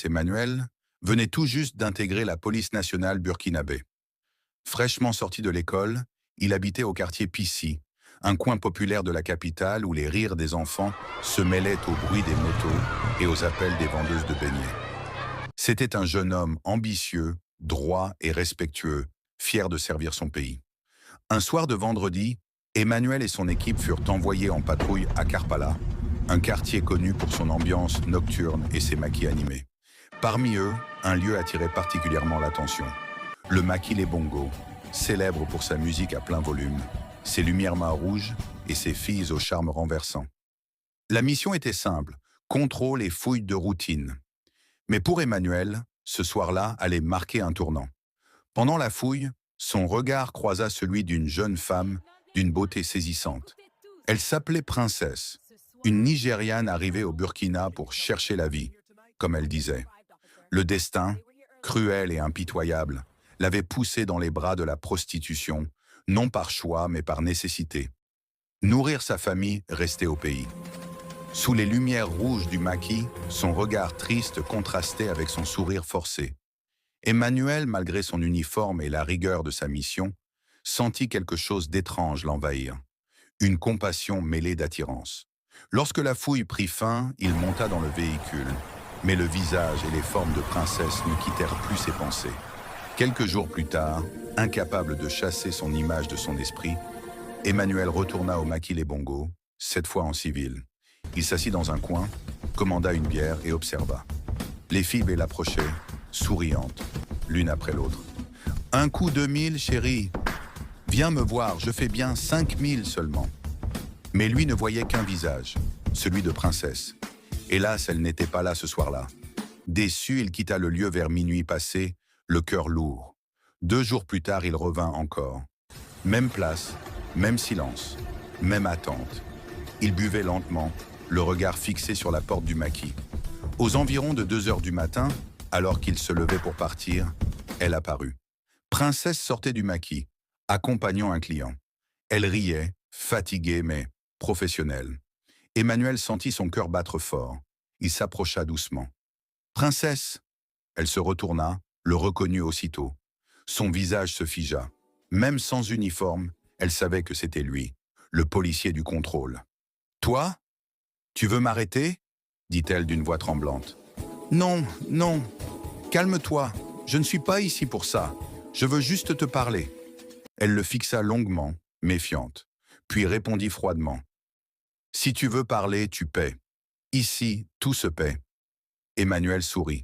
alias Emmanuel, venait tout juste d'intégrer la police nationale burkinabé. Fraîchement sorti de l'école, il habitait au quartier Pissy, un coin populaire de la capitale où les rires des enfants se mêlaient au bruit des motos et aux appels des vendeuses de beignets. C'était un jeune homme ambitieux, droit et respectueux, fier de servir son pays. Un soir de vendredi, Emmanuel et son équipe furent envoyés en patrouille à Karpala, un quartier connu pour son ambiance nocturne et ses maquis animés. Parmi eux, un lieu attirait particulièrement l'attention. Le maquis Les Bongos, célèbre pour sa musique à plein volume, ses lumières mains rouges et ses filles au charme renversant. La mission était simple, contrôle et fouille de routine. Mais pour Emmanuel, ce soir-là allait marquer un tournant. Pendant la fouille, son regard croisa celui d'une jeune femme d'une beauté saisissante. Elle s'appelait Princesse, une Nigériane arrivée au Burkina pour chercher la vie, comme elle disait. Le destin, cruel et impitoyable, l'avait poussée dans les bras de la prostitution, non par choix mais par nécessité. Nourrir sa famille restait au pays. Sous les lumières rouges du maquis, son regard triste contrastait avec son sourire forcé. Emmanuel, malgré son uniforme et la rigueur de sa mission, sentit quelque chose d'étrange l'envahir. Une compassion mêlée d'attirance. Lorsque la fouille prit fin, il monta dans le véhicule, mais le visage et les formes de Princesse ne quittèrent plus ses pensées. Quelques jours plus tard, incapable de chasser son image de son esprit, Emmanuel retourna au maquis Les Bongos, cette fois en civil. Il s'assit dans un coin, commanda une bière et observa. Les filles l'approchaient, souriantes, l'une après l'autre. « Un coup 2000, chérie. Viens me voir, je fais bien 5000 seulement. » Mais lui ne voyait qu'un visage, celui de Princesse. Hélas, elle n'était pas là ce soir-là. Déçu, il quitta le lieu vers minuit passé, le cœur lourd. 2 jours plus tard, il revint encore. Même place, même silence, même attente. Il buvait lentement, le regard fixé sur la porte du maquis. Aux environs de 2 heures du matin, alors qu'il se levait pour partir, elle apparut. Princesse sortait du maquis, accompagnant un client. Elle riait, fatiguée mais professionnelle. Emmanuel sentit son cœur battre fort. Il s'approcha doucement. « Princesse !» Elle se retourna, le reconnut aussitôt. Son visage se figea. Même sans uniforme, elle savait que c'était lui, le policier du contrôle. « Toi ? Tu veux m'arrêter ?» dit-elle d'une voix tremblante. « Non, non, calme-toi, je ne suis pas ici pour ça, je veux juste te parler. » Elle le fixa longuement, méfiante, puis répondit froidement. « Si tu veux parler, tu paies. Ici, tout se paie. » Emmanuel sourit.